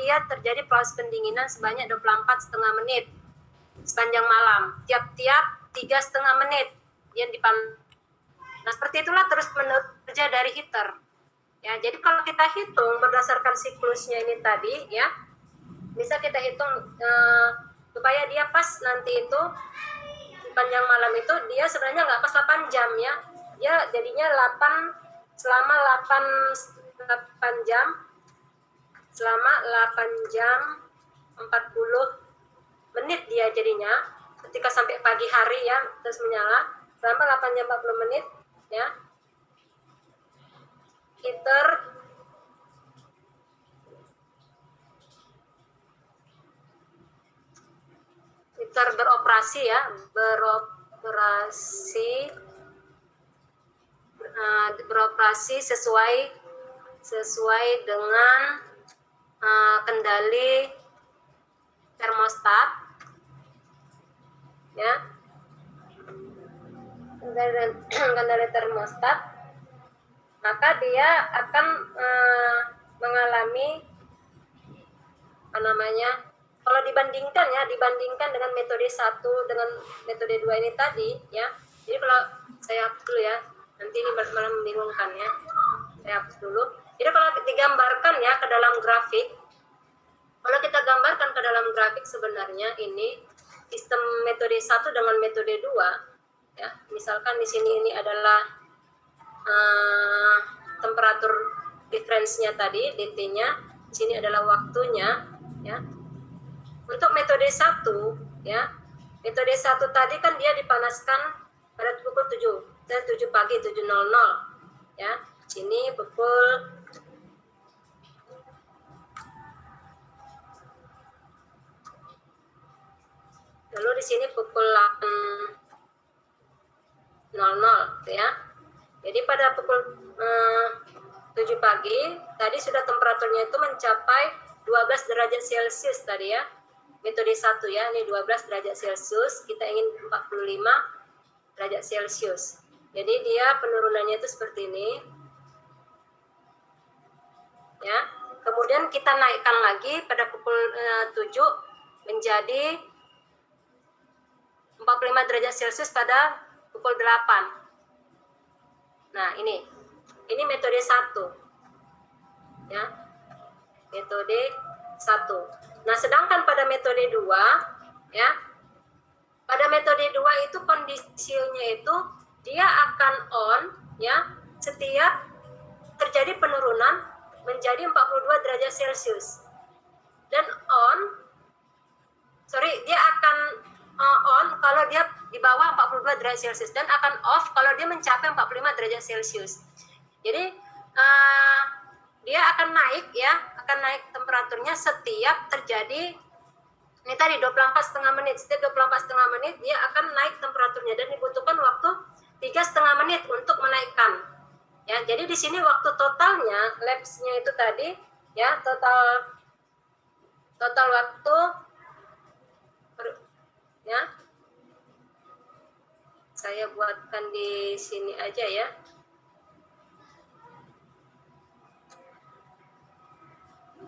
dia terjadi proses pendinginan sebanyak 24,5 menit sepanjang malam. Tiap-tiap 3,5 menit dia dipanas. Nah, seperti itulah terus-menerus kerja dari heater. Ya, jadi kalau kita hitung berdasarkan siklusnya ini tadi, ya, bisa kita hitung supaya dia pas nanti itu sepanjang malam itu dia sebenarnya nggak pas 8 jam ya. Dia jadinya 8 jam selama 8 jam 40 menit dia jadinya ketika sampai pagi hari ya terus menyala selama 8 jam 40 menit ya. Heater beroperasi ya, beroperasi sesuai dengan kendali termostat ya, kendali termostat, maka dia akan mengalami kalau dibandingkan dengan metode 1 dengan metode 2 ini tadi ya. Jadi kalau saya hapus dulu ya, nanti ini malah membingungkan ya, saya hapus dulu. Jadi kalau digambarkan ya ke dalam grafik, kalau kita gambarkan ke dalam grafik sebenarnya ini sistem metode 1 dengan metode 2 ya. Misalkan di sini ini adalah temperatur difference-nya tadi, DT-nya, di sini adalah waktunya ya. Untuk metode 1 ya, metode 1 tadi kan dia dipanaskan pada pukul 7 pagi 7.00 ya. Sini pukul lalu di sini pukul 8.00 ya. Jadi pada pukul 7 pagi tadi sudah temperaturnya itu mencapai 12 derajat Celcius tadi ya. Metode 1 ya, ini 12 derajat Celcius, kita ingin 45 derajat Celcius. Jadi dia penurunannya itu seperti ini. Ya. Kemudian kita naikkan lagi pada pukul 7 menjadi 45 derajat Celcius pada pukul 8. Nah, ini metode 1. Ya. Metode 1. Nah, sedangkan pada metode 2 ya. Pada metode 2 itu kondisinya itu dia akan on ya setiap terjadi penurunan menjadi 42 derajat Celcius. Dan dia akan on kalau dia di bawah 42 derajat Celcius dan akan off kalau dia mencapai 45 derajat Celcius. Jadi dia akan naik temperaturnya setiap terjadi ini tadi 24,5 menit. Setiap 24,5 menit dia akan naik temperaturnya dan dibutuhkan waktu 3,5 menit untuk menaikkan. Ya, jadi di sini waktu totalnya lapse-nya itu tadi ya, total waktu ya. Saya buatkan di sini aja ya.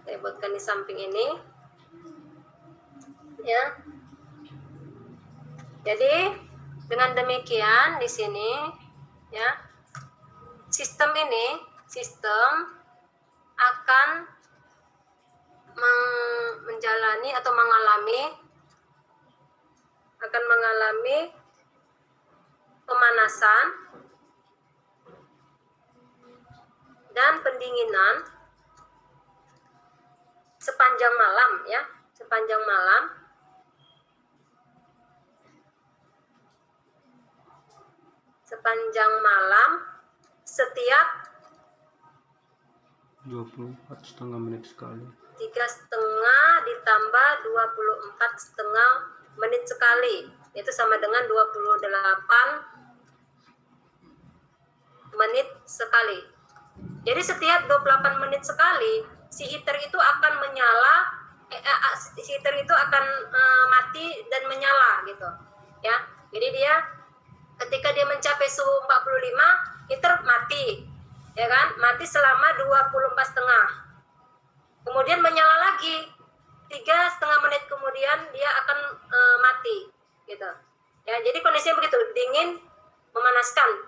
Saya buatkan di samping ini ya. Jadi dengan demikian di sini ya, sistem akan menjalani atau mengalami pemanasan dan pendinginan sepanjang malam ya, sepanjang malam setiap 24,5 menit sekali. 3,5 ditambah 24,5 menit sekali, itu sama dengan 28 menit sekali. Jadi setiap 28 menit sekali si heater itu akan mati dan menyala gitu ya. Jadi dia ketika dia mencapai suhu 45 heater mati ya kan, mati selama 24,5, kemudian menyala lagi lagi 3,5 menit kemudian dia akan mati gitu ya. Jadi kondisinya begitu, dingin memanaskan,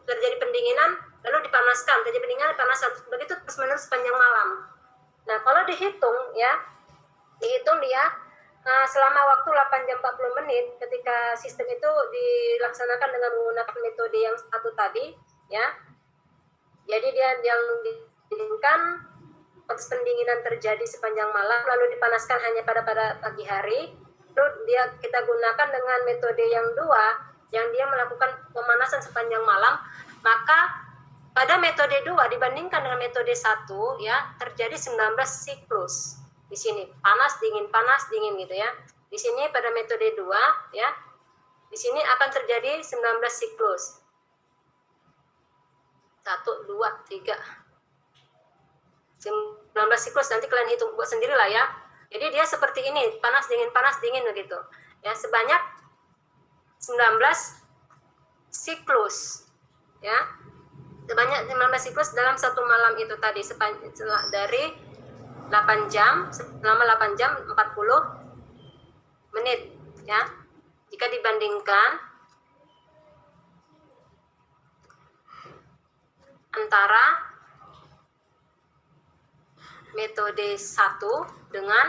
terjadi pendinginan lalu dipanaskan, terjadi pendinginan dipanaskan, begitu terus menerus sepanjang malam. Nah kalau dihitung dia selama waktu 8 jam 40 menit ketika sistem itu dilaksanakan dengan menggunakan metode yang satu tadi ya. Jadi dia yang diinginkan proses pendinginan terjadi sepanjang malam lalu dipanaskan hanya pada pagi hari. Lalu kita gunakan dengan metode yang dua yang dia melakukan pemanasan sepanjang malam, maka pada metode 2 dibandingkan dengan metode 1 ya terjadi 19 siklus. Di sini panas dingin gitu ya. Di sini pada metode 2 ya. Di sini akan terjadi 19 siklus. 1 2 3 19 siklus, nanti kalian hitung buat sendiri lah ya. Jadi dia seperti ini, panas dingin begitu. Ya, sebanyak 19 siklus. Ya. Sebanyak 19 siklus dalam satu malam itu tadi dari 8 jam, selama 8 jam 40 menit ya. Jika dibandingkan antara metode 1 dengan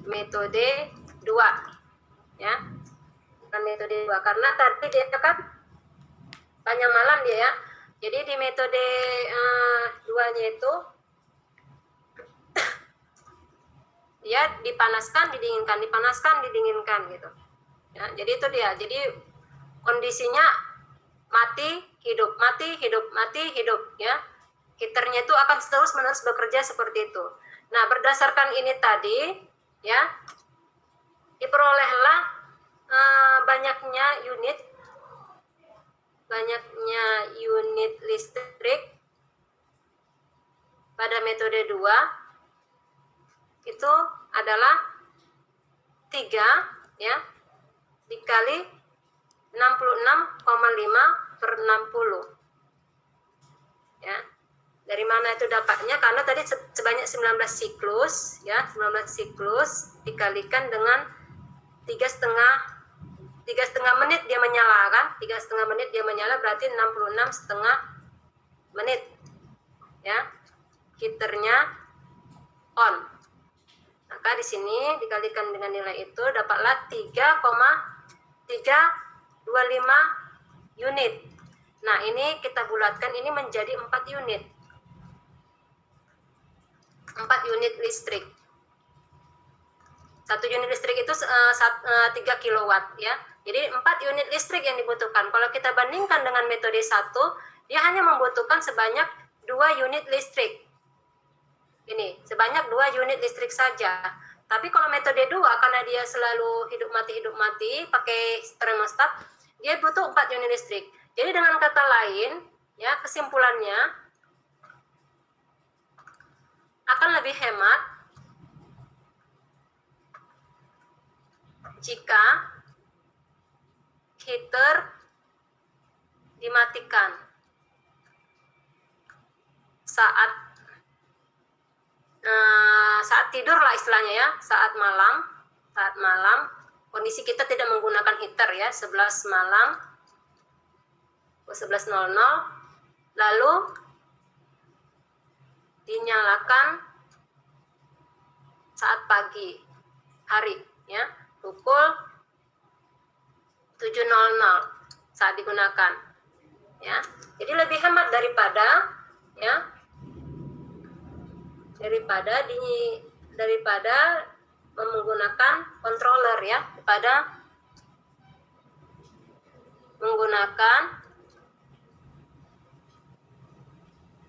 metode 2 ya. Dengan metode 2 karena tadi dia kan panjang malam dia ya. Jadi di metode 2-nya itu dia dipanaskan, didinginkan gitu. Ya, jadi itu dia. Jadi kondisinya mati, hidup ya. Heaternya itu akan terus-menerus bekerja seperti itu. Nah, berdasarkan ini tadi ya diperolehlah banyaknya unit listrik pada metode 2 itu adalah 3 ya dikali 66,5/60 ya. Dari mana itu dapatnya? Karena tadi sebanyak 19 siklus ya, 19 siklus dikalikan dengan 3,5 menit dia menyala kan, 3,5 menit dia menyala berarti 66,5 menit ya, heaternya on. Maka di sini dikalikan dengan nilai itu dapatlah 3,325 unit. Nah ini kita bulatkan, ini menjadi 4 unit. 4 unit listrik. 1 unit listrik itu 3 kilowatt ya. Jadi 4 unit listrik yang dibutuhkan. Kalau kita bandingkan dengan metode 1, dia hanya membutuhkan sebanyak 2 unit listrik. Ini sebanyak 2 unit listrik saja. Tapi kalau metode 2 karena dia selalu hidup mati pakai termostat, dia butuh 4 unit listrik. Jadi dengan kata lain, ya kesimpulannya akan lebih hemat jika heater dimatikan saat tidur lah istilahnya ya, saat malam kondisi kita tidak menggunakan heater ya, 11 malam 11.00 lalu dinyalakan saat pagi hari ya, pukul 7.00 saat digunakan ya. Jadi lebih hemat daripada menggunakan controller ya, daripada menggunakan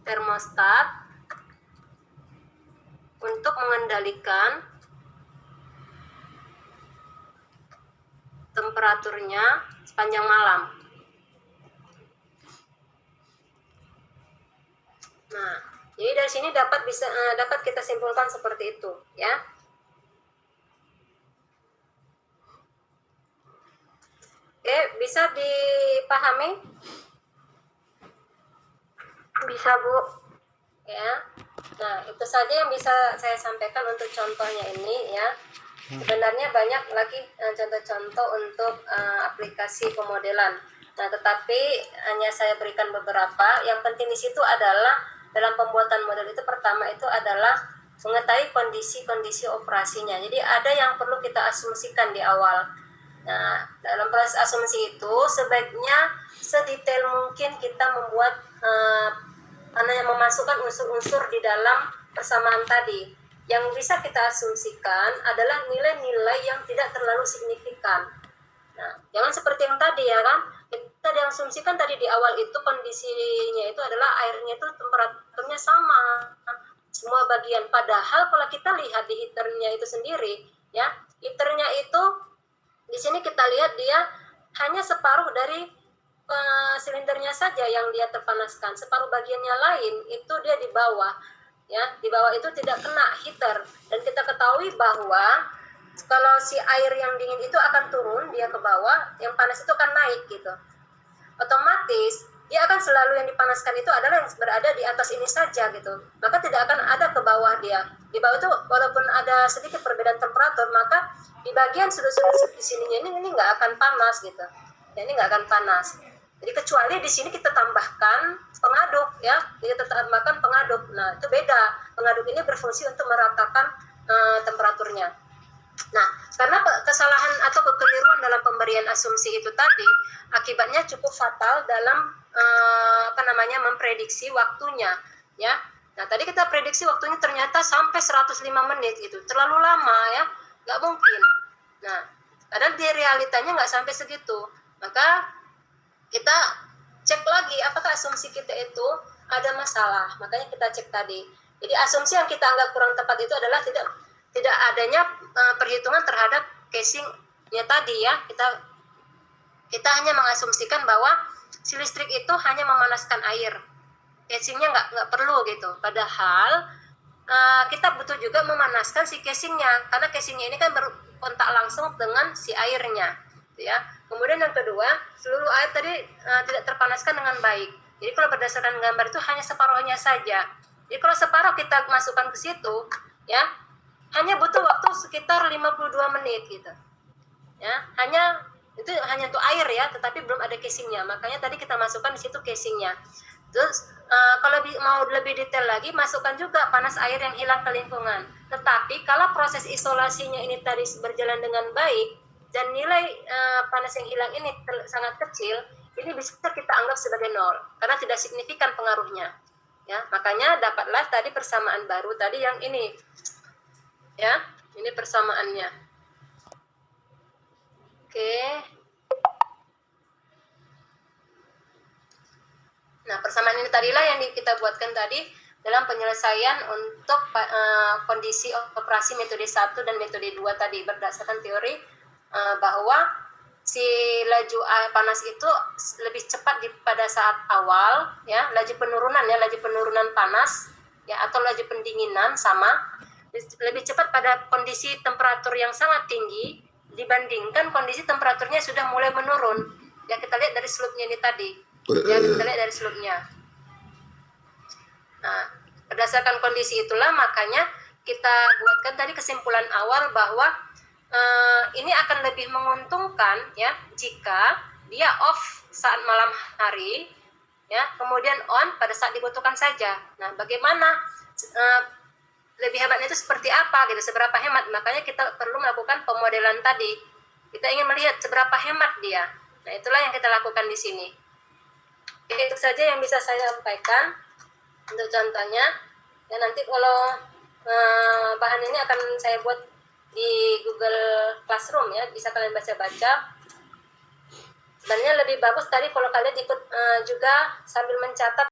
termostat untuk mengendalikan temperaturnya sepanjang malam. Nah, jadi dari sini dapat kita simpulkan seperti itu, ya. Oke, bisa dipahami? Bisa, Bu. Ya. Nah, itu saja yang bisa saya sampaikan untuk contohnya ini ya. Sebenarnya banyak lagi contoh-contoh untuk aplikasi pemodelan. Nah, tetapi hanya saya berikan beberapa. Yang penting di situ adalah dalam pembuatan model itu pertama itu adalah mengetahui kondisi-kondisi operasinya. Jadi ada yang perlu kita asumsikan di awal. Nah, dalam proses asumsi itu sebaiknya sedetail mungkin kita membuat memasukkan unsur-unsur di dalam persamaan tadi. Yang bisa kita asumsikan adalah nilai-nilai yang tidak terlalu signifikan. Nah, jangan seperti yang tadi ya kan, kita diasumsikan tadi di awal itu kondisinya itu adalah airnya itu temperaturnya sama semua bagian. Padahal kalau kita lihat di heaternya itu sendiri, ya heaternya itu di sini kita lihat dia hanya separuh dari silindernya saja yang dia terpanaskan, separuh bagiannya lain itu dia di bawah. Ya, di bawah itu tidak kena heater, dan kita ketahui bahwa kalau si air yang dingin itu akan turun dia ke bawah, yang panas itu akan naik gitu. Otomatis dia akan selalu yang dipanaskan itu adalah yang berada di atas ini saja gitu. Maka tidak akan ada ke bawah dia. Di bawah itu walaupun ada sedikit perbedaan temperatur, maka di bagian sudut-sudut di sininya ini nggak akan panas gitu. Ya, ini nggak akan panas. Jadi kecuali di sini kita tambahkan pengaduk ya, kita tambahkan pengaduk. Nah, itu beda. Pengaduk ini berfungsi untuk meratakan temperaturnya. Nah, karena kesalahan atau kekeliruan dalam pemberian asumsi itu tadi, akibatnya cukup fatal dalam memprediksi waktunya, ya. Nah, tadi kita prediksi waktunya ternyata sampai 105 menit gitu, terlalu lama ya, nggak mungkin. Nah, padahal di realitanya nggak sampai segitu. Maka kita cek lagi apakah asumsi kita itu ada masalah. Makanya kita cek tadi. Jadi asumsi yang kita anggap kurang tepat itu adalah tidak adanya perhitungan terhadap casingnya tadi ya. Kita hanya mengasumsikan bahwa si listrik itu hanya memanaskan air, casingnya nggak perlu gitu. Padahal kita butuh juga memanaskan si casingnya, karena casingnya ini kan berkontak langsung dengan si airnya, gitu ya. Kemudian yang kedua, seluruh air tadi tidak terpanaskan dengan baik. Jadi kalau berdasarkan gambar itu hanya separuhnya saja. Jadi kalau separuh kita masukkan ke situ, ya hanya butuh waktu sekitar 52 menit gitu. Ya, itu hanya untuk air ya, tetapi belum ada casingnya. Makanya tadi kita masukkan di situ casingnya. Terus kalau mau lebih detail lagi, masukkan juga panas air yang hilang ke lingkungan. Tetapi kalau proses isolasinya ini tadi berjalan dengan baik dan nilai panas yang hilang ini sangat kecil, ini bisa kita anggap sebagai nol karena tidak signifikan pengaruhnya. Ya, makanya dapatlah tadi persamaan baru tadi yang ini. Ya, ini persamaannya. Oke. Nah, persamaan ini tadilah yang kita buatkan tadi dalam penyelesaian untuk kondisi operasi metode 1 dan metode 2 tadi berdasarkan teori bahwa si laju panas itu lebih cepat pada saat awal ya, laju penurunan panas ya atau laju pendinginan sama lebih cepat pada kondisi temperatur yang sangat tinggi dibandingkan kondisi temperaturnya sudah mulai menurun. Ya, kita lihat dari slope-nya ini tadi. Ya, kita lihat dari slope-nya. Nah, berdasarkan kondisi itulah makanya kita buatkan tadi kesimpulan awal bahwa ini akan lebih menguntungkan ya jika dia off saat malam hari ya, kemudian on pada saat dibutuhkan saja. Nah, bagaimana lebih hebatnya itu seperti apa gitu, seberapa hemat? Makanya kita perlu melakukan pemodelan tadi. Kita ingin melihat seberapa hemat dia. Nah, itulah yang kita lakukan di sini. Oke, itu saja yang bisa saya sampaikan untuk contohnya. Ya, nanti kalau bahan ini akan saya buat di Google Classroom ya, bisa kalian baca-baca. Sebenarnya lebih bagus tadi kalau kalian ikut juga sambil mencatat